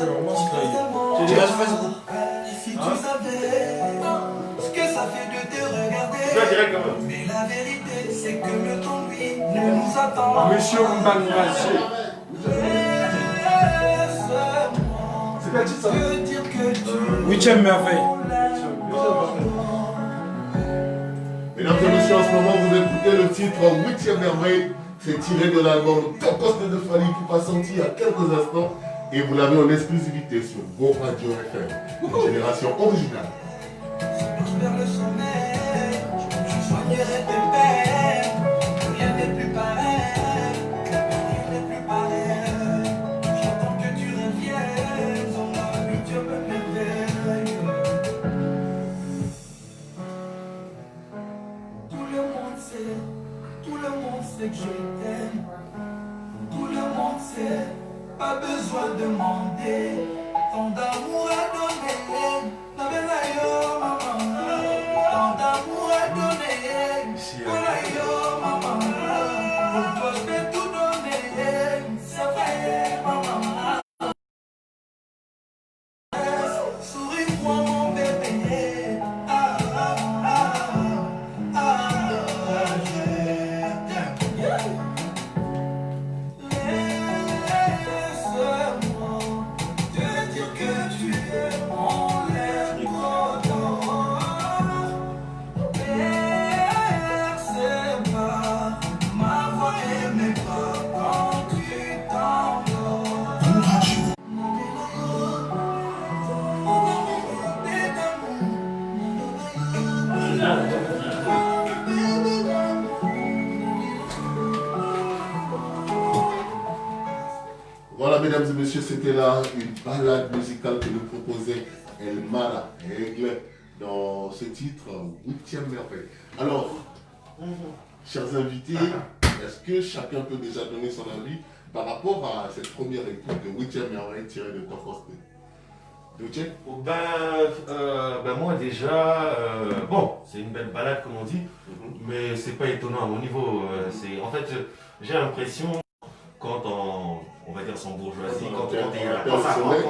vraiment ce Tu diras sur Facebook. Si tu savais ce que ça fait de te regarder. Tu vas direct quand même. Mais la vérité, c'est que le temps, lui, ne nous attend. Monsieur Mbangaché. C'est quel titre ça? Que dire que tu 8e merveille. Mesdames et messieurs, en ce moment, vous écoutez le titre 8e merveille. C'est tiré de l'album Tokos de Fally Ipupa sorti il y a quelques instants. Et vous l'avez en exclusivité sur Go Radio FM. Génération originale. vers le sommet, je soignerai tes peines. Rien n'est plus pareil, rien n'est plus pareil. J'attends que tu reviennes, sans moi, lui Dieu me réveille. Tout le monde sait que je t'aime. Tout le monde sait, pas besoin de demander. Tant d'amour à donner, la belle aïe, maman. Tant d'amour à donner, voilà yo, maman. Pour toi je vais tout donner, c'est vrai, maman. Souris-moi mon bébé, ah ah ah ah ah, je t'aime. Laisse-moi te dire que tu es mon important. Percez pas ma voix et mes pas quand tu t'endors. Voilà, mesdames et messieurs, c'était là une balade musicale que nous proposait El Mara Aigle dans ce titre 8e merveille. Alors, chers invités, est-ce que chacun peut déjà donner son avis par rapport à cette première écoute de 8e merveille tirée de Tokos Duce? Ben moi déjà, bon, c'est une belle balade comme on dit, mais c'est pas étonnant à mon niveau. En fait, j'ai l'impression quand on va dire son bourgeoisie, quand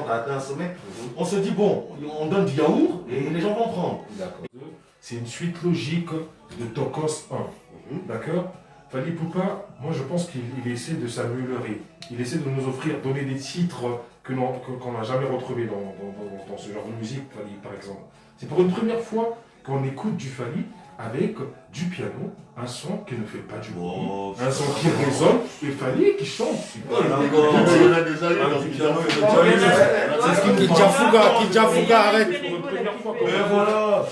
on a atteint un sommet, on se dit bon, on donne du yaourt et les gens vont prendre. C'est une suite logique de Tokos 1. D'accord? Fally Ipupa, moi je pense qu'il essaie de s'améliorer. Il essaie de nous offrir, donner des titres qu'on n'a jamais retrouvés dans ce genre de musique, Fally par exemple. C'est pour une première fois qu'on écoute du Fally avec du piano, un son qui ne fait pas du bruit, un son qui résonne, et Fally qui chante. On a déjà eu dans ce piano. C'est ce qui Kijafuga, arrête. Voilà.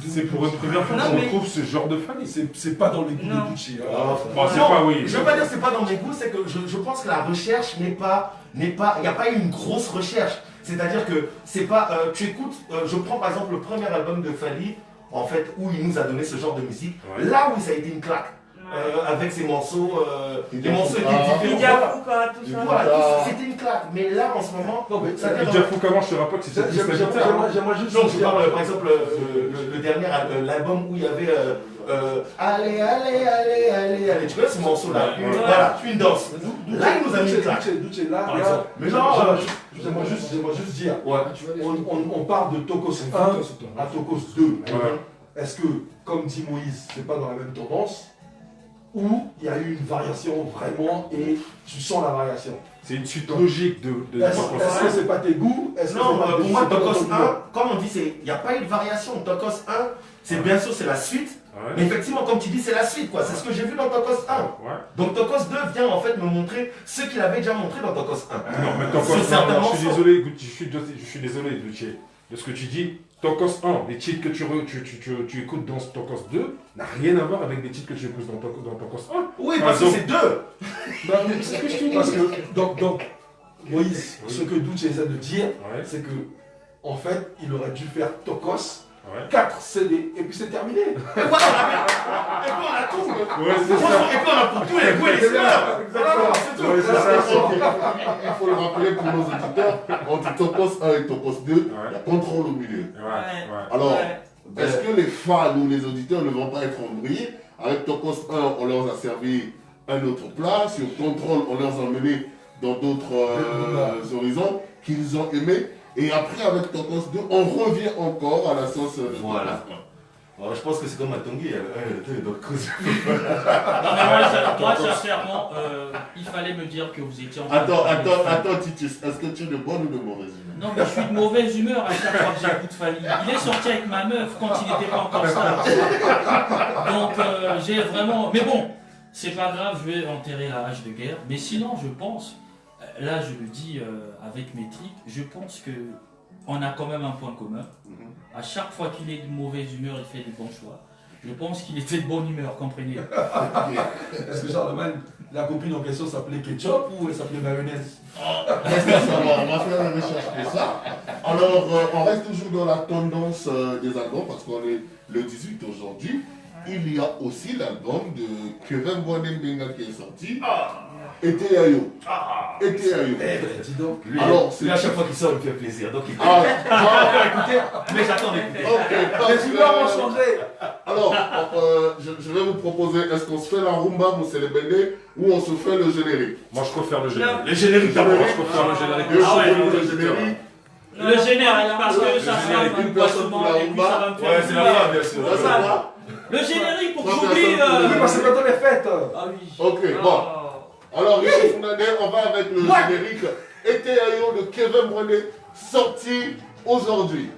C'est pour une première fois qu'on retrouve ce genre de Fally. C'est pas dans les goûts de Gucci. Je veux pas dire que c'est pas dans mes goûts, c'est que je pense que la recherche il n'y a pas eu une grosse recherche. C'est-à-dire que c'est pas, tu écoutes, je prends par exemple le premier album de Fally, en fait, où il nous a donné ce genre de musique, là où ça a été une claque. Avec ses morceaux, les morceaux étaient différents. Voilà, c'était une claque. Mais là, en ce moment, Kijafuga, moi je te rappelle que c'est cette J'aimerais juste. non, je parle par exemple le dernier l'album où il y avait allez, allez, allez, allez, allez. Tu connais ce morceau-là? Voilà, une danse. Là, il nous a mis une claque. Là, mais non, j'aimerais juste dire, on parle de Tokos 1 à Tokos 2. Est-ce que, comme dit Moïse, c'est pas dans la même tendance? Ou il y a eu une variation vraiment et tu sens la variation? C'est une suite logique de Est-ce que c'est pas tes goûts? Non, pour moi, Tokos 1, comme on dit, il n'y a pas eu de variation. Tokos 1, c'est bien sûr, c'est la suite. Mais effectivement, comme tu dis, c'est la suite, quoi. C'est ce que j'ai vu dans Tokos 1. Donc Tokos 2 vient en fait me montrer ce qu'il avait déjà montré dans Tokos 1. Non, mais Tokos 1, je suis désolé, Duce, de ce que tu dis. Tokos 1, les titres que tu écoutes dans Tokos 2 n'a rien à voir avec les titres que tu écoutes dans Tokos 1. Oui, parce que c'est deux. C'est ce que je te dis. Parce que, donc Moïse, ce que Duce essaie de dire, c'est que, en fait, il aurait dû faire Tokos 4 CD et puis c'est terminé. Et puis on a tout. Et puis on a pour tous les goûts et les couleurs. Il faut le rappeler pour nos auditeurs, entre Tokos 1 et Tokos 2, il y a contrôle au milieu. Alors, est-ce que les fans ou les auditeurs ne vont pas être embrouillés? Avec Tokos 1, on leur a servi un autre plat. Sur contrôle, on leur a emmené dans d'autres horizons. qu'ils ont aimé. Et après, avec Tokos 2, on revient encore à la sauce de Voilà. Alors, je pense que c'est comme à Tanguy, il y a le 1 et le 2, donc Non, mais moi, sincèrement, il fallait me dire que vous étiez en train Attends, Titus, est-ce que tu es de bonne ou de mauvaise humeur? Non, mais je suis de mauvaise humeur à chaque fois que j'écoute Fally. Il est sorti avec ma meuf quand il n'était pas encore star. Donc, j'ai vraiment. Mais bon, c'est pas grave, je vais enterrer la hache de guerre. Mais sinon, je pense, là, je le dis avec mes tripes, je pense que on a quand même un point commun. À chaque fois qu'il est de mauvaise humeur, il fait des bons choix. Je pense qu'il était de bonne humeur, comprenez. Est-ce que Charlemagne, la copine en question s'appelait ketchup ou elle s'appelait mayonnaise? On va faire la recherche pour ça. Alors, on reste toujours dans la tendance des albums parce qu'on est le 18 aujourd'hui. Il y a aussi l'album de Kevin Boanembenga qui est sorti. Ete Ayo. Ete Ayo. Dis donc. Lui, Alors, lui, à chaque fois qu'il sort, il me fait plaisir. Donc, il peut écoutez, mais j'attends d'écouter. Les humeurs ont changé. Alors, je vais vous proposer, est-ce qu'on se fait la rumba, Mousselebele, ou on se fait le générique? Moi, je préfère le générique. Les génériques d'abord, je préfère le générique. Ah ouais, le générique. Le générique, parce que ça sera générique, un une personne pour la et puis ça va me faire. Ouais, c'est la fin, bien sûr. Ça, c'est quoi? Le générique pour que Trois j'oublie. personnes. Oui, parce que quand on est faite. Ah oui. Ok, bon. Alors, Richard Founadé, on va avec le générique Ete Ayo de Kevin Boané, sorti aujourd'hui.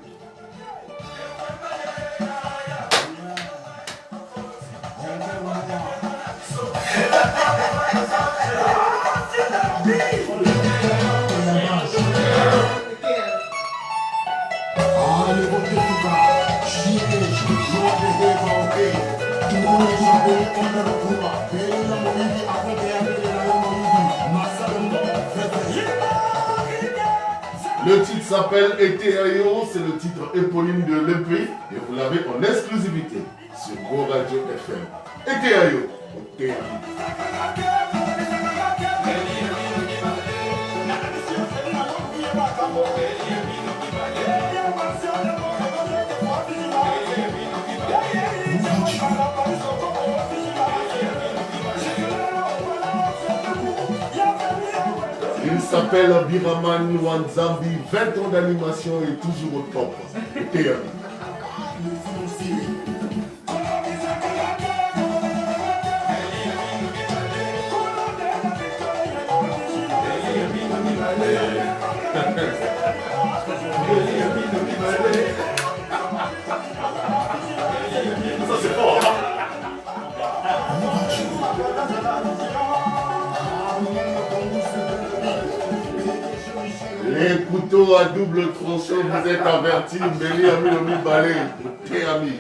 Le titre s'appelle Ete Ayo, c'est le titre éponyme de l'EP et vous l'avez en exclusivité sur Go Radio FM. Ete Ayo. Ok. Il s'appelle Biraman Wanzambi, 20 ans d'animation et toujours au top. Ete Ayo. Ça, c'est fort, hein? Les couteaux à double tronçon, vous êtes avertis, Méli Ami Lomi Balé, Ete Ami.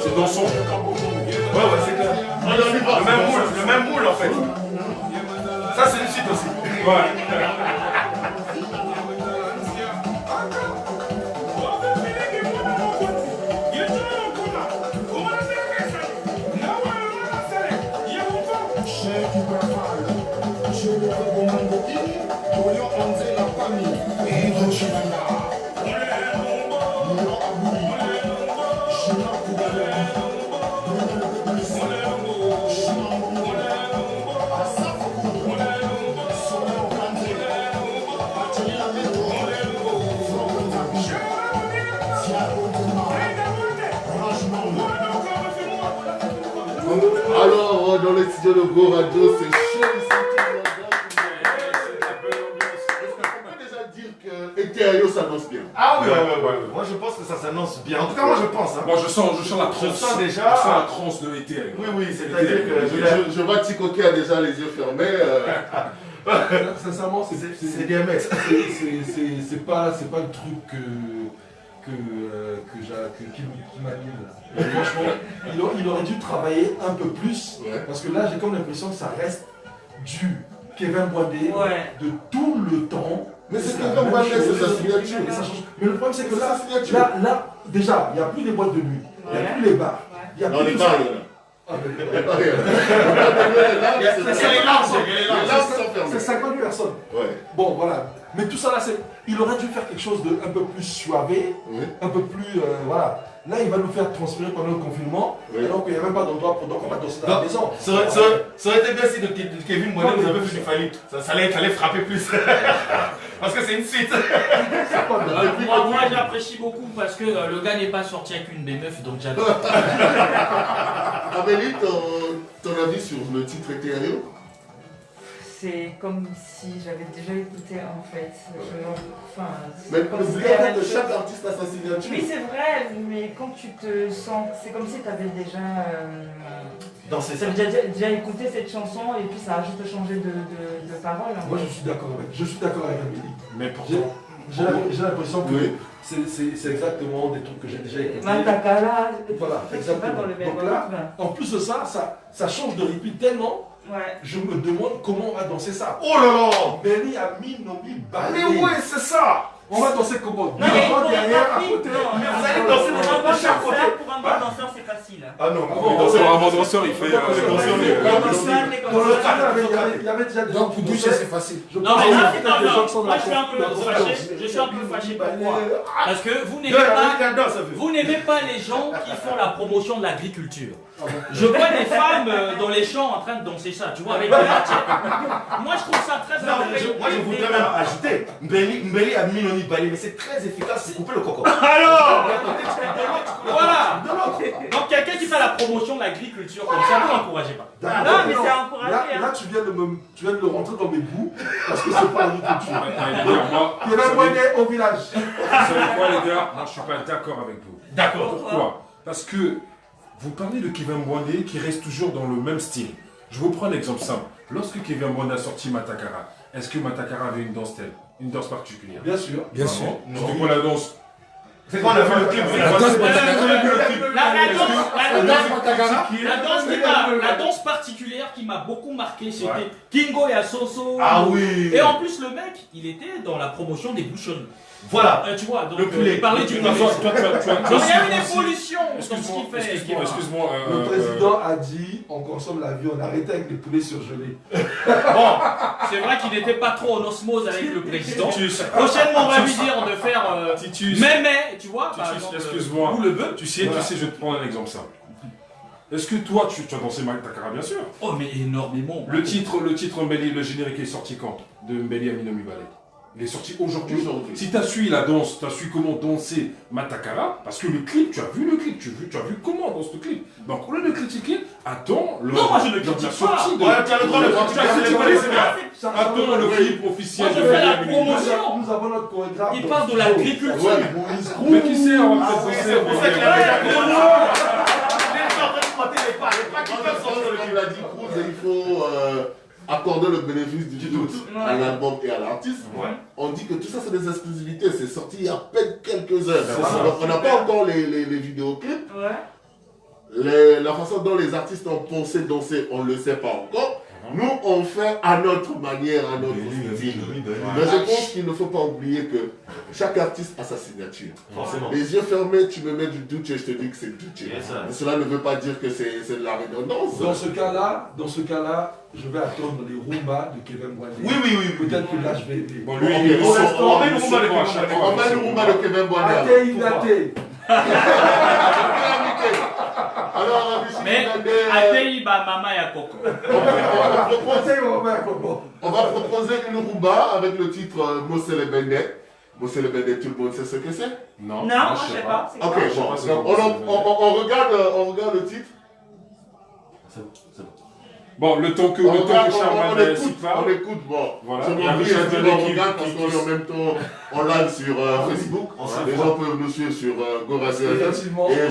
C'est dans son. Ouais, c'est clair. Le même moule en fait. Ça, c'est une suite aussi. Ouais. Alors, dans les studios de Go Radio, c'est chaud ici. On peut déjà dire que Ethereum s'annonce bien. Ah oui, ouais. Moi je pense que ça s'annonce bien. En tout cas, moi je pense. Hein. Moi je sens la transe. Je sens déjà. Je sens la transe de Ethereum. Oui, c'est-à-dire que. Je vois Tico qui a déjà les yeux fermés. Sincèrement, c'est bien mec. C'est pas le truc qui m'anime. Franchement, il aurait dû travailler un peu plus. Ouais. Parce que là, j'ai comme l'impression que ça reste du Kevin Boindé de tout le temps. Mais c'est Kevin Boindé, c'est sa signature. Mais le problème, c'est que sa signature. là, déjà, il n'y a plus les boîtes de nuit, il n'y a plus les bars. Il y a Non, plus les tout bars, ça. il y en a. C'est 50 personnes. Ouais. Bon, voilà. Mais tout ça là, il aurait dû faire quelque chose de un peu plus suavé, un peu plus. Voilà. Là, il va nous faire transpirer pendant le confinement, alors qu'il n'y a même pas d'endroit pour donc on va danser dans la maison. Ça aurait été bien si de Kevin Boindé vous avez fait du Fally. Ça allait frapper plus. Parce que c'est une suite. Moi j'apprécie beaucoup parce que le gars n'est pas sorti avec une des meufs, donc j'adore. Amélie, ton avis sur le titre Ethereum? C'est comme si j'avais déjà écouté en fait. Mais peut-être chaque artiste a sa signature. Oui, c'est vrai, mais quand tu te sens. C'est comme si tu avais déjà. Déjà écouté cette chanson et puis ça a juste changé de parole. Moi je suis d'accord avec Amélie. Mais pourtant. J'ai l'impression que c'est exactement des trucs que j'ai déjà écoutés. Matakala, voilà, exactement. Donc là, en plus de ça change de rythme tellement. Je me demande comment on va danser ça. Oh là là! Benny a mis Nomi Balé. Mais ouais, c'est ça! On va danser comment? Non, mais derrière, à côté. Vous allez danser de chaque côté. Pour un bon danseur, c'est facile. Ah non, C'est vraiment danseur, il fait. Il y avait déjà des gens Donc pour doucher c'est facile. Non, mais moi je suis un peu fâché. Je suis un peu fâché. Pourquoi? Parce que vous n'aimez pas les gens qui font la promotion de l'agriculture. Je vois des femmes dans les champs en train de danser ça, tu vois, avec des matières. Moi je trouve ça très intéressant. Moi je voudrais même ajouter, Mbeli a mis Noni Balé, mais c'est très efficace pour couper le coco. Alors voilà. Donc quelqu'un qui fait la promotion de l'agriculture comme ça, vous n'encouragez pas. Non, mais c'est encouragé. Là tu viens de le rentrer dans mes goûts, parce que c'est pas l'agriculture. Il y a un moyen au village. Vous savez quoi les gars? Moi je suis pas d'accord avec vous. D'accord. Pourquoi? Parce que vous parlez de Kevin Boindé qui reste toujours dans le même style. Je vous prends un exemple simple. Lorsque Kevin Boindé a sorti Matakara, est-ce que Matakara avait une danse telle? Une danse particulière? Bien sûr. Bien sûr. C'était quoi la danse? C'est quoi on a vu le clip? La danse particulière qui m'a beaucoup marqué, c'était Kingo et Asoso. Ah oui. Et en plus, le mec, il était dans la promotion des bouchonnes. Voilà. Tu vois, donc il parlait du poulet. Donc il y a une évolution dans ce qu'il fait. Excuse-moi. Le président a dit on consomme la viande, arrêtez avec les poulets surgelés. Bon, c'est vrai qu'il n'était pas trop en osmose avec le président. Prochainement, on va lui dire de faire mais, tu vois, excuse-moi. Ou le bœuf. Tu sais, je vais te prendre un exemple simple. Est-ce que toi, tu as dansé Matakara, bien sûr? Oh, mais énormément. Le titre Mbeli, le générique est sorti quand? De Mbeli à Minomi Ballet. Il est sorti aujourd'hui. Si tu as suivi la danse, tu as su comment danser Matakara, parce que le clip, tu as vu le clip, tu as vu comment danse le clip. Donc au lieu de critiquer, attends le. Non, moi je ne critique pas. Tu as le droit de critiquer. Attends le clip officiel. Moi je fais la promotion. Nous avons notre chorégraphe. Il parle de l'agriculture. Mais qui sait, on va peut-être danser. Il a dit Cruz, il faut accorder le bénéfice du doute à l'album et à l'artiste. On dit que tout ça c'est des exclusivités, c'est sorti il y a à peine quelques heures. Donc on n'a pas encore les vidéoclips. La façon dont les artistes ont pensé danser, on ne le sait pas encore. Nous, on fait à notre manière, à notre style. Mais je pense qu'il ne faut pas oublier que chaque artiste a sa signature. Forcément. Les yeux fermés, tu me mets du doute et je te dis que c'est doute. Mais cela ne veut pas dire que c'est de la redondance. Dans ce cas-là, je vais attendre les Roomba de Kevin Boindé. Oui. Peut-être que là, je vais aider. Bon, lui, on met le Roomba de Kevin Boindé. Athée. Alors, mais Ateiba Mama ya Coco. On va proposer une rumba avec le titre Mosele Bende. Mosele Bende, tout le monde sait ce que c'est? Non, moi je sais pas. Ok, bon, on regarde le titre. C'est bon, c'est bon. Bon, le temps que Charmaine s'y parle. On écoute, bon. Voilà. Je m'en prie, on regarde parce qu'on est en même temps en live sur Facebook. Les gens peuvent nous suivre sur GoRadio. Effectivement. Et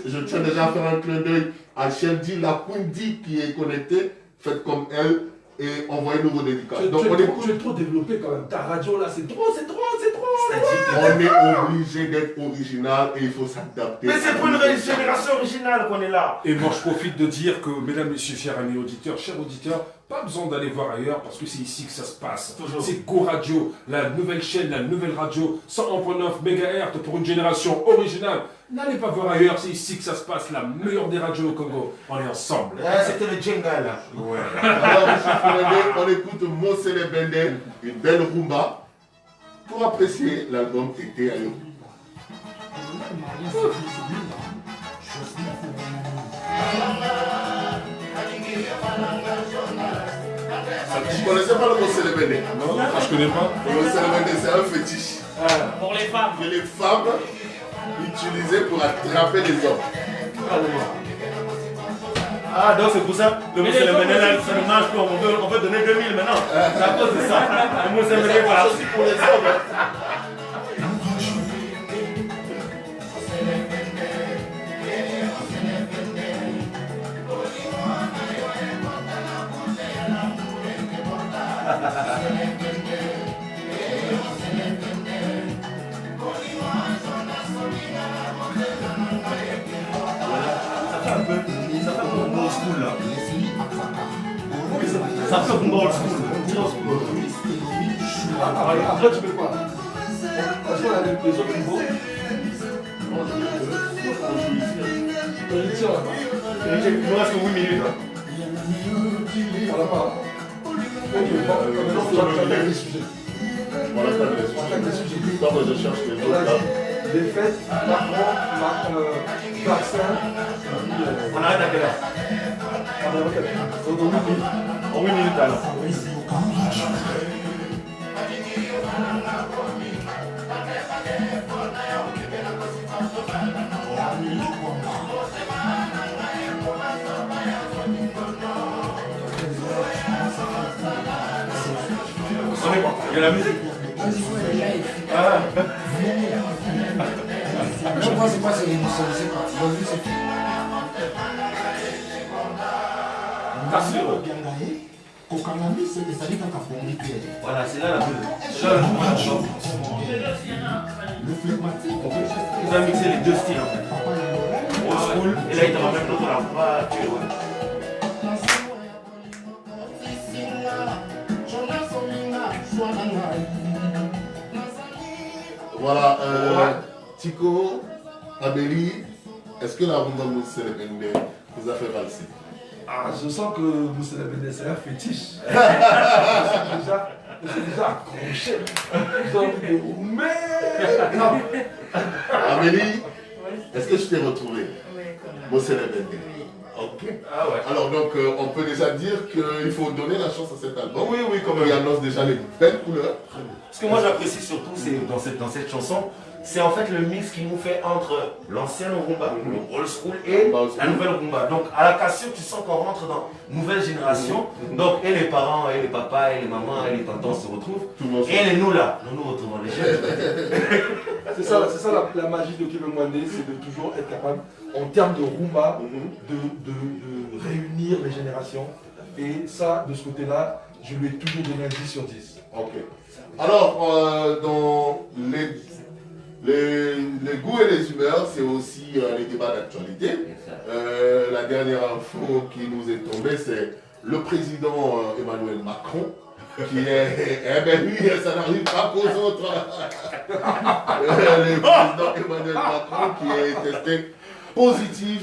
je tiens déjà à faire un clin d'œil à Sheldy, la Quindy qui est connectée. Faites comme elle et envoyez-nous vos dédicaces. Donc on écoute. Tu es trop développé quand même. Ta radio là, c'est trop. On est obligé d'être original et il faut s'adapter. Mais c'est pour une génération originale qu'on est là. Et moi, je profite de dire que, mesdames, messieurs, chers amis auditeurs, pas besoin d'aller voir ailleurs parce que c'est ici que ça se passe. C'est Go Radio, la nouvelle chaîne, la nouvelle radio, 101.9 MHz pour une génération originale. N'allez pas voir ailleurs, c'est ici que ça se passe, la meilleure des radios au Congo. On est ensemble. C'était le jingle là. Ouais. Alors, monsieur Foulandé, on écoute Mosele Bende, une belle rumba, pour apprécier l'album Été à l'eau. Vous connaissez pas le Mosele Bende? Non, je connais pas. Le Mosele Bende, c'est un fétiche Pour les femmes. que les femmes utilisaient pour attraper les hommes. Ah, donc c'est pour ça, le monsieur le Bénin là, ça ne marche pas, on veut donner 2000 maintenant. C'est à cause de ça. Le monsieur le Bénin, voilà. aussi pour les hommes. Ça fait un peu old school. Après, tu fais quoi? Parce qu'on a les autres niveaux. Il tire là-bas. Il nous reste que 8 minutes. On l'a pas. On attaque les sujets. On attaque les sujets. Quand je cherche les autres là. Défaite, Macron, vaccin. On arrête à quelle heure? En 8 minutes alors. On est bon, il y a la musique. Ah. Je crois que c'est pas c'est l'émission, c'est parti. Vas-y, c'est fini. Voilà, c'est là la musique. C'est là il va mixer les deux styles en fait. Old school, et là il te ramène l'autre la voiture. Voilà, Tico, Abeli, est-ce que la rumba Mosele Bende vous a fait valser? Ah, je sens que Mosele Bende c'est un fétiche. C'est déjà accroché. Mais non. Amélie, est-ce que je t'ai retrouvé? Oui, quand même. Mosele Bende. Oui. Ok. Ah ouais. Alors donc on peut déjà dire qu'il faut donner la chance à cet album. Oui, oui, quand Il même. annonce déjà les belles couleurs. Ce que moi j'apprécie surtout c'est dans cette chanson, c'est en fait le mix qu'il nous fait entre l'ancienne rumba, le old school et la nouvelle rumba. Donc à la cassure, tu sens qu'on rentre dans une nouvelle génération. Donc et les parents, et les papas, et les mamans, et les tontons se retrouvent. Et nous là, nous nous retrouvons les jeunes. C'est ça la magie de Kevin Mwande, c'est de toujours être capable, en termes de rumba, de réunir les générations. Et ça, de ce côté-là, je lui ai toujours donné un 10 sur 10. Ok. Alors, dans les goûts et les humeurs, c'est aussi les débats d'actualité. La dernière info qui nous est tombée, c'est le président Emmanuel Macron, qui est... Eh bien lui, ça n'arrive pas qu'aux autres. Le président Emmanuel Macron qui est testé positif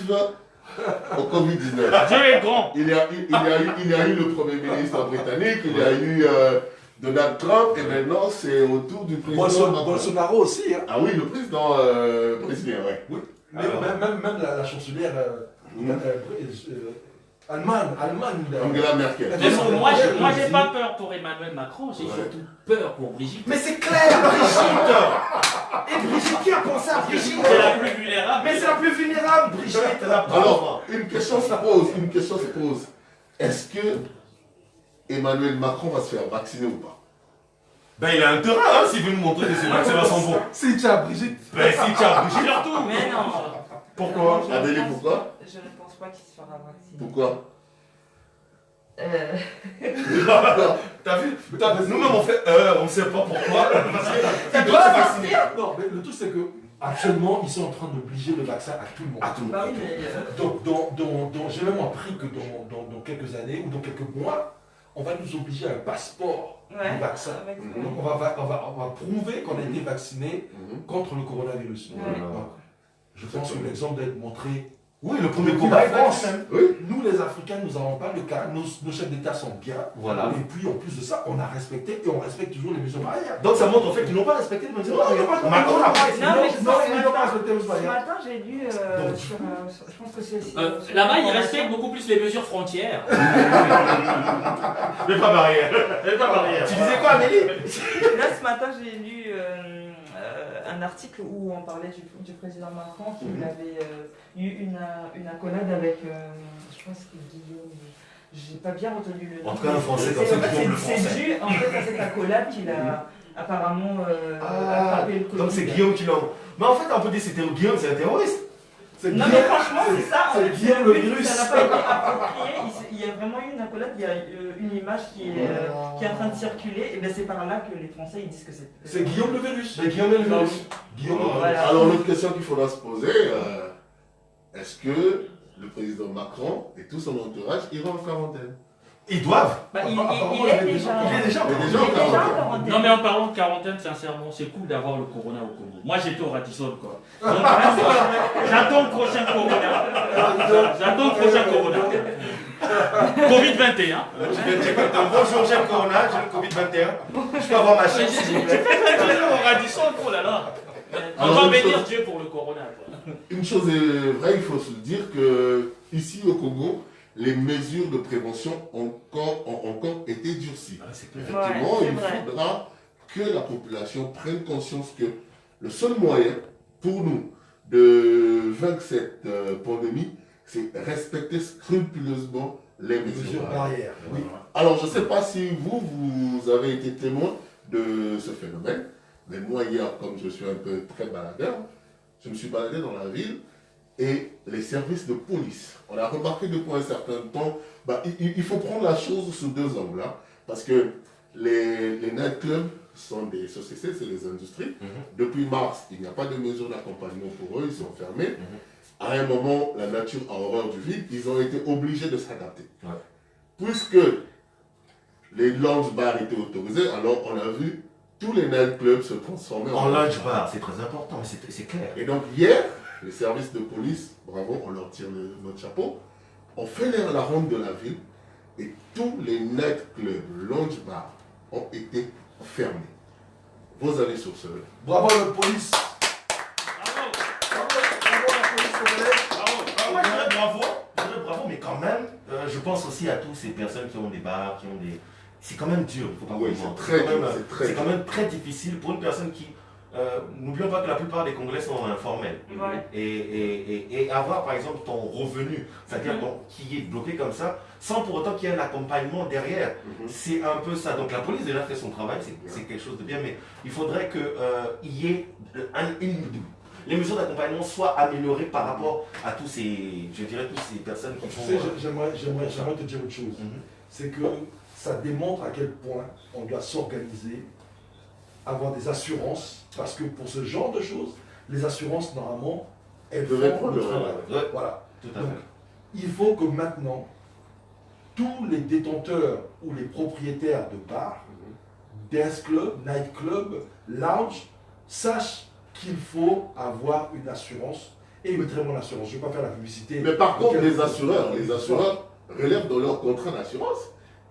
au Covid-19. Dieu est grand. Il y a eu le Premier ministre britannique, il y a eu Donald Trump, et maintenant c'est au tour du président Macron. Bolsonaro aussi. Hein. Ah oui, le président brésilien, ouais. Oui. Même la chancelière Allemagne. Angela Merkel. Mais bon, moi, j'ai pas peur pour Emmanuel Macron, j'ai surtout peur pour Brigitte. Mais c'est clair, Brigitte. Et Brigitte, qui a pensé à Brigitte? C'est la plus vulnérable. Mais c'est la plus vulnérable, Brigitte, la pauvre. Alors, une question se pose. Est-ce que Emmanuel Macron va se faire vacciner ou pas? Ben il a un terrain, hein, s'il veut nous montrer que ses vaccins sont bons. Si tu as Brigitte. Ben si tu as Brigitte. Surtout. Mais non. Pourquoi? Je ne Adélie, pense pourquoi? pas- Je ne pense pas qu'il se fera vacciner. Pourquoi? T'as vu? Nous-mêmes on fait on ne sait pas pourquoi. Parce que il doit doit se se vacciner. Non, mais le truc c'est que actuellement ils sont en train d'obliger le vaccin à tout le monde. À tout le Bah monde. oui, mais, Donc j'ai même appris que dans quelques années ou dans quelques mois, on va nous obliger à un passeport ouais, du vaccin. avec- Donc on va prouver qu'on a été vacciné contre le coronavirus. Ouais. Donc, je pense que l'exemple d'être montré. Oui, le premier Depuis combat la est France, France. nous les Africains, nous n'avons pas le cas, nos chefs d'État sont bien. Voilà. Et puis en plus de ça, on a respecté et on respecte toujours les mesures barrières. Donc ça montre en fait qu'ils n'ont pas respecté les mesures Non, barrières. Macron n'a pas Non, mais Non, ils n'ont pas respecté les mesures ce barrières. matin, j'ai lu sur, je pense que c'est... sur Là-bas, ils l'information. respectent beaucoup plus les mesures frontières. Mais pas barrière. Mais pas barrière. Tu disais quoi, Amélie? Là, ce matin, j'ai lu un article où on parlait du président Macron qui avait eu une accolade avec, je pense que Guillaume, j'ai pas bien retenu le nom. En tout cas, un français, comme ça, Guillaume le français. C'est dû en fait à cette accolade qu'il a apparemment attrapé le Covid. Donc c'est Guillaume qui l'a. Mais en fait, on peut dire que c'était Guillaume, c'est un terroriste. Non mais franchement c'est ça, c'est Guillaume le virus. ça n'a pas été approprié, il y a vraiment eu une accolade, il y a une image qui est en train de circuler, et bien c'est par là que les Français ils disent que C'est Guillaume le virus. C'est Guillaume le virus. Guillaume le virus. Voilà. Alors l'autre question qu'il faudra se poser, est-ce que le président Macron et tout son entourage iront en quarantaine? Ils doivent. Bah, il est déjà en quarantaine. Non mais en parlant de quarantaine, sincèrement, c'est cool d'avoir le corona au Congo. Moi j'étais au Radisson quoi. Donc, j'attends le prochain corona. J'attends le prochain corona. Covid-21. Bonjour, j'ai le corona, j'ai le Covid-21. Je peux avoir ma chance, s'il vous J'ai plaît. fait 22 jours au Radisson, oh là là. On Alors, va une bénir chose- Dieu pour le corona. Quoi. Une chose est vraie, il faut se le dire que ici au Congo, les mesures de prévention ont encore été durcies. Effectivement, c'est il vrai. faudra que la population prenne conscience que le seul moyen pour nous de vaincre cette pandémie, c'est respecter scrupuleusement les mesures Mesures barrières. barrières. Oui. Alors, je ne sais pas si vous avez été témoin de ce phénomène, mais moi, hier, comme je suis un peu très baladeur, je me suis baladé dans la ville et les services de police. On a remarqué depuis un certain temps, il faut prendre la chose sous deux angles, hein, parce que les nightclubs sont des sociétés, c'est des industries. Depuis mars, il n'y a pas de mesure d'accompagnement pour eux, ils sont fermés. À un moment, la nature a horreur du vide, ils ont été obligés de s'adapter. Puisque les lounge bars étaient autorisés, alors on a vu tous les nightclubs se transformer En lunch bar, c'est très important, mais c'est clair. Et donc hier, les services de police, bravo, on leur tire notre chapeau, ont fait la ronde de la ville et tous les nightclubs, lounge bars ont été fermés. Vos avis sur cela? Bravo à notre police. Bravo. Bravo à la police congolaise. Moi, je dirais bravo, mais quand même, je pense aussi à toutes ces personnes qui ont des bars, qui ont des... C'est quand même dur, il faut pas Oui, comprendre. c'est très quand même, dur, c'est très c'est quand dur. même très difficile pour une personne qui... N'oublions pas que la plupart des Congolais sont informels. Ouais. Et avoir par exemple ton revenu, c'est-à-dire qui est bloqué comme ça, sans pour autant qu'il y ait un accompagnement derrière, c'est un peu ça. Donc la police déjà fait son travail, c'est quelque chose de bien, mais il faudrait qu'il y ait les mesures d'accompagnement soient améliorées par rapport à tous ces, je dirais, toutes ces personnes qui Tu font... sais, j'aimerais te dire autre chose. C'est que ça démontre à quel point on doit s'organiser, avoir des assurances, parce que pour ce genre de choses, les assurances, normalement, elles devraient font prendre le le travail. relais. Ouais, Voilà. tout à Donc, fait. il faut que maintenant, tous les détenteurs ou les propriétaires de bars, dance club, night club, lounge, sachent qu'il faut avoir une assurance. Et mettez-moi l'assurance, je ne vais pas faire la publicité. Mais par contre, Auquel- les assureurs relèvent dans leur contrat d'assurance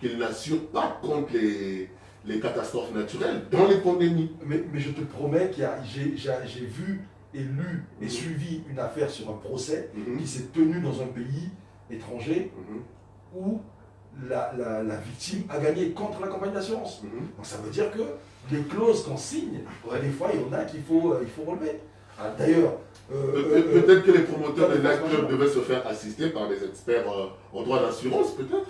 qu'ils n'assurent pas contre les catastrophes naturelles dans les pandémies. Mais je te promets que j'ai vu et lu et suivi une affaire sur un procès qui s'est tenu dans un pays étranger où la victime a gagné contre la compagnie d'assurance. Donc ça veut dire que les clauses qu'on signe, des fois il y en a qu'il faut relever. D'ailleurs, peut-être que les promoteurs des clubs devaient se faire assister par des experts en droit d'assurance, peut-être.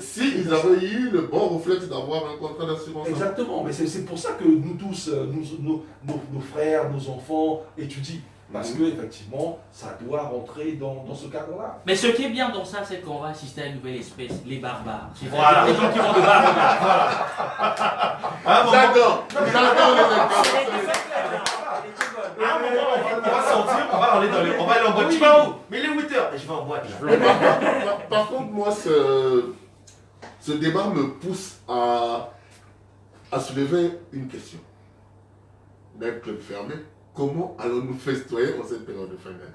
Si ils avaient eu le bon réflexe d'avoir un contrat d'assurance. Exactement, mais c'est pour ça que nous tous, nos frères, nos enfants étudient. Parce que effectivement, ça doit rentrer dans ce cadre-là. Mais ce qui est bien dans ça, c'est qu'on va assister à une nouvelle espèce, les barbares. Voilà. Les gens qui vont de barbares. J'adore les acteurs. On va sortir, on va aller en boîte. Tu vas où? Mais il est 8h et je vais en boîte. Par contre, moi, ce débat me pousse à soulever une question. D'un club fermé, comment allons-nous festoyer en cette période de fin d'année?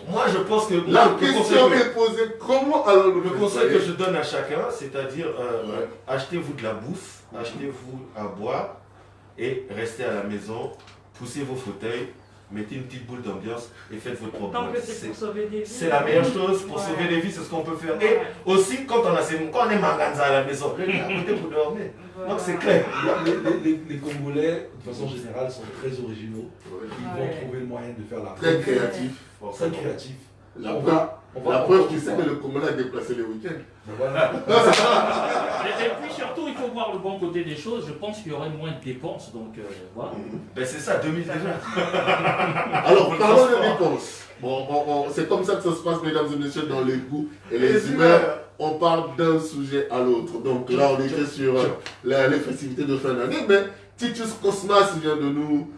Moi, je pense que... La question est posée, comment allons-nous Le conseil que je donne à chacun, c'est-à-dire achetez-vous de la bouffe, achetez-vous à boire et restez à la maison, poussez vos fauteuils, mettez une petite boule d'ambiance et faites votre problème. Tant que c'est pour sauver des vies. C'est la meilleure chose pour sauver des vies, c'est ce qu'on peut faire. Et aussi, quand on est manganza à la maison, à côté pour dormir. Donc c'est clair. Les Congolais, de façon générale, sont très originaux. Ils vont trouver le moyen de faire la très créatif. Très créatif. La preuve, tu sais que le Congolais a déplacé les week-ends. Voilà. Et puis surtout, il faut voir le bon côté des choses. Je pense qu'il y aurait moins de dépenses. Donc voilà. Ben c'est ça, 2000 déjà. Alors, parlons de dépenses. Bon, c'est comme ça que ça se passe, mesdames et messieurs, dans les goûts et les humeurs. On parle d'un sujet à l'autre. Donc là, on était sur les festivités de fin d'année. Mais Titus Cosmas vient de nous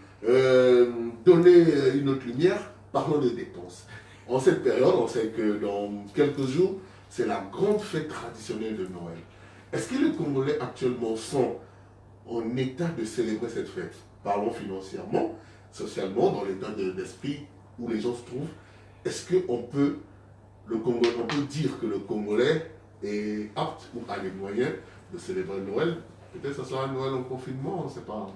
donner une autre lumière. Parlons de dépenses. En cette période, on sait que dans quelques jours, c'est la grande fête traditionnelle de Noël. Est-ce que les Congolais actuellement sont en état de célébrer cette fête? Parlons financièrement, socialement, dans l'état d'esprit où les gens se trouvent. Est-ce qu'on peut, on peut dire que le Congolais est apte ou a les moyens de célébrer Noël? Peut-être que ce sera Noël en confinement, on ne sait pas.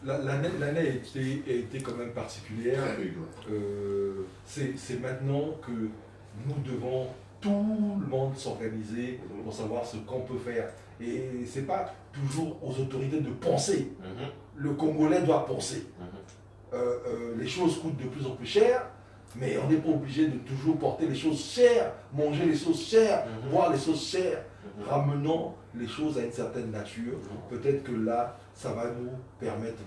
L'année a été quand même particulière. C'est maintenant que nous devons, tout le monde, s'organiser pour savoir ce qu'on peut faire. Et ce n'est pas toujours aux autorités de penser. Le Congolais doit penser. Les choses coûtent de plus en plus cher, mais on n'est pas obligé de toujours porter les choses chères, manger les choses chères, boire les choses chères. Ramenons les choses à une certaine nature. Peut-être que là, ça va nous permettre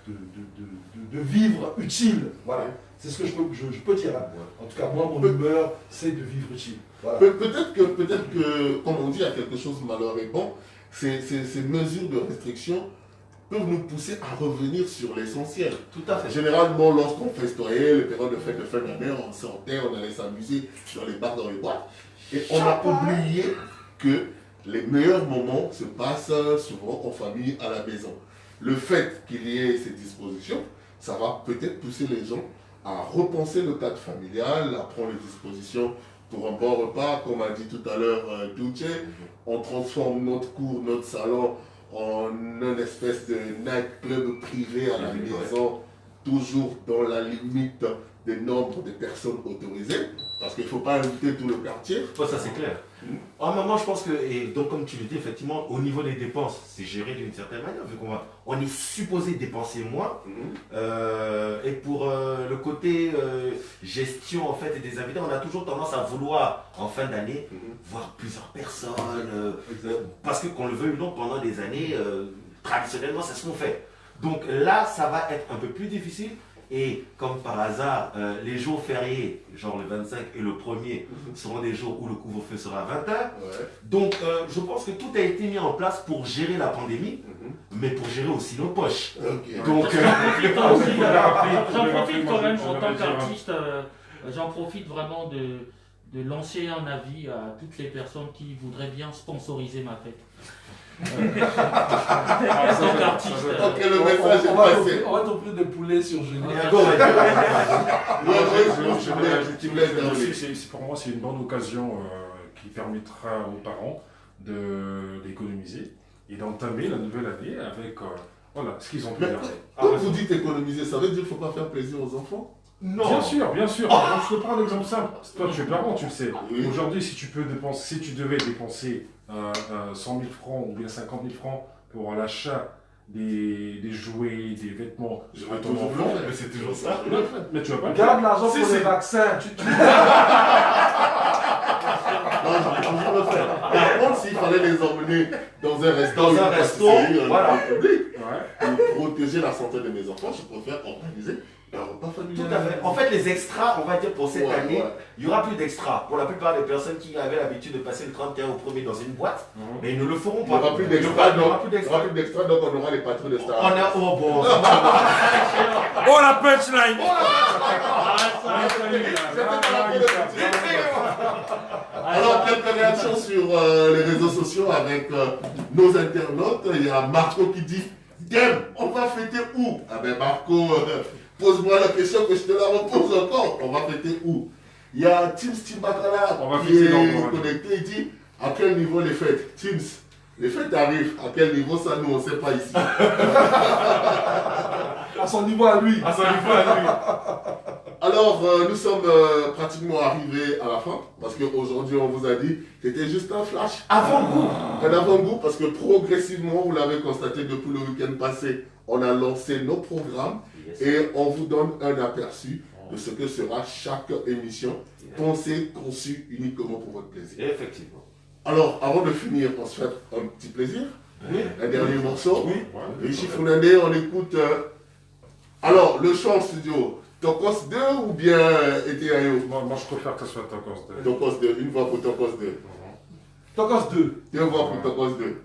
de vivre utile. Voilà. C'est ce que je peux dire. Hein. En tout cas, moi, mon humeur, c'est de vivre utile. Voilà. Peut-être que, comme on dit, il y a quelque chose de malheur et bon, ces mesures de restriction peuvent nous pousser à revenir sur l'essentiel. Tout à fait. Généralement, lorsqu'on festoyait, les périodes de fête de fin d'année, on sortait, on allait s'amuser dans les bars, dans les boîtes. Et on a oublié que les meilleurs moments se passent souvent en famille, à la maison. Le fait qu'il y ait ces dispositions, ça va peut-être pousser les gens à repenser le cadre familial, à prendre les dispositions pour un bon repas. Comme a dit tout à l'heure Douche, on transforme notre cour, notre salon en une espèce de night club privé à la maison, toujours dans la limite du nombre de personnes autorisées, parce qu'il ne faut pas inviter tout le quartier. Ça c'est clair. En même temps, je pense que, et donc comme tu le dis, effectivement, au niveau des dépenses, c'est géré d'une certaine manière, vu on est supposé dépenser moins. Et pour le côté gestion en fait et des invités, on a toujours tendance à vouloir en fin d'année voir plusieurs personnes, parce que qu'on le veuille ou non, pendant des années, traditionnellement, c'est ce qu'on fait. Donc là, ça va être un peu plus difficile. Et comme par hasard, les jours fériés, genre le 25 et le 1er, seront des jours où le couvre-feu sera à 20h. Donc je pense que tout a été mis en place pour gérer la pandémie, mais pour gérer aussi nos poches. Donc j'en profite quand même en tant qu'artiste, j'en profite vraiment de lancer un avis à toutes les personnes qui voudraient bien sponsoriser ma fête. Ok, le message est passé. On va t'offrir des poulets sur Genève. Pour moi, c'est une bonne occasion qui permettra aux parents d'économiser et d'entamer la nouvelle année avec voilà, ce qu'ils ont pu faire. Quand vous dites économiser, ça veut dire qu'il ne faut pas faire plaisir aux enfants? Non. Bien sûr, bien sûr. Donc, je te prends un exemple simple. Toi, tu es parent, tu le sais. Oui. Aujourd'hui, si tu devais dépenser 100 000 francs ou bien 50 000 francs pour l'achat des jouets, des vêtements, Je à vais ton toujours enfant, le faire, mais c'est toujours ça. mais tu vas pas le Garde l'argent Si, pour si. les vaccins. Non, je vais toujours le faire. Par contre, s'il fallait les emmener dans un resto, Dans un une resto, pâtisserie, voilà. public, Ouais. pour protéger la santé de mes enfants, je préfère organiser un repas familial. Tout à fait. En fait, les extras, on va dire pour cette Ouais, année, ouais. il n'y aura plus d'extras. Pour la plupart des personnes qui avaient l'habitude de passer le 31 au 1er dans une boîte, mais ils ne le feront Il pas. n'y aura plus Il d'extra, n'y aura plus d'extra. donc on aura les patrons de Star. On a. Oh bon. Oh la punchline. Alors, quelques réactions sur les réseaux sociaux avec nos internautes. Il y a Marco qui dit Dem, on va fêter où? Ah ben Marco, pose-moi la question que je te la repose encore. On va fêter où? Il y a Teams Timbakala On va qui fêter dans le est Rwanda. connecté. Il dit à quel niveau les fêtes? Teams, les fêtes arrivent. À quel niveau ça, nous, on ne sait pas ici. À son niveau à lui. À son niveau à lui. Alors, nous sommes pratiquement arrivés à la fin, parce qu'aujourd'hui, on vous a dit, c'était juste un flash. Avant-goût. Un avant-goût, parce que progressivement, vous l'avez constaté depuis le week-end passé, on a lancé nos programmes et on vous donne un aperçu de ce que sera chaque émission, pensée, conçue uniquement pour votre plaisir. Effectivement. Alors, avant de finir, on se fait un petit plaisir. Oui. Un dernier morceau. Oui. Richie Founandé, on écoute. Alors, le chant en studio, Tokos 2 ou bien Eteayo? Moi, je préfère que ce soit Tokos 2. Tokos 2, une voix pour Tokos 2. Tokos 2. Deux voix pour Tokos 2.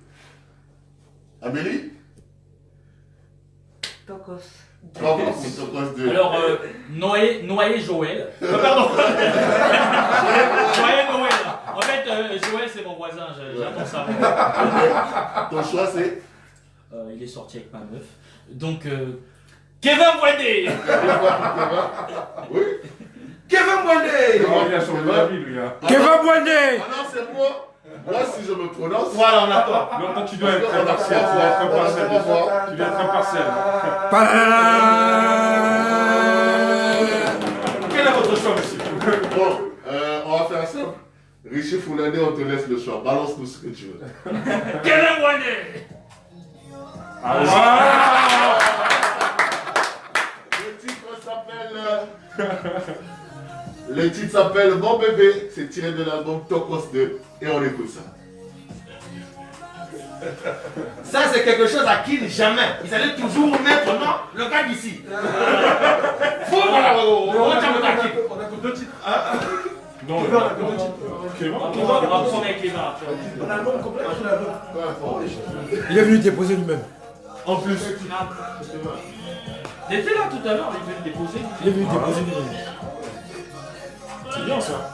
Amélie? Tokos. Trois voix pour Tokos 2. Alors, Noé Joël. Pardon. Joël Noël. En fait, Joël, c'est mon voisin, j'attends ça. Ton choix, c'est Il est sorti avec ma meuf. Donc, Kevin Boindé. deux voix pour Kevin. Oui. Kevin Boindé. Il a changé d'avis, lui. Hein. Kevin Boindé. Ah non, c'est moi. Moi, si je me prononce. Voilà, on attend. Non, toi, tu dois être impartial. Tu dois être impartial. Tu dois être impartial. Quel est votre choix, monsieur? Bon, on va faire simple. Richie Founandé, on te laisse le choix. Balance-nous ce que tu veux. Kevin Boindé. Le titre s'appelle Mon bébé. C'est tiré de l'album Tokos 2. Et on écoute ça. Ça, c'est quelque chose à qui jamais. Ils allaient toujours mettre, non, le gars d'ici. Faut, voilà, on a que deux titres. Non, Kevin, on a que deux titres. Kevin. On va prendre avec Kevin après. On a l'album complet. Il est venu déposer lui-même. En plus. T'étais là tout à l'heure, il veut me déposer. Il est venu déposer lui-même. C'est bien ça.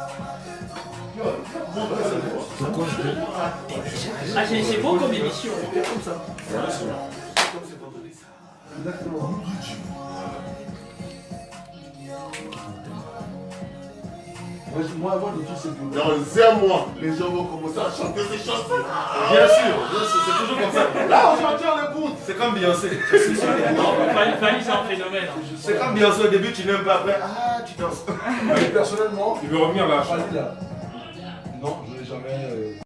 Ah, c'est beau comme émission. Exactement. Moi, le truc, c'est que. Dans un mois, les gens vont commencer à chanter ces chansons. Bien sûr, c'est toujours comme ça. Là, aujourd'hui, on l'écoute. C'est comme Beyoncé. Fanny, c'est un phénomène. C'est comme Beyoncé, au début, tu n'aimes pas, après, ah, tu danses. Personnellement, Il veut revenir là. Fanny, là. Non, je n'ai jamais.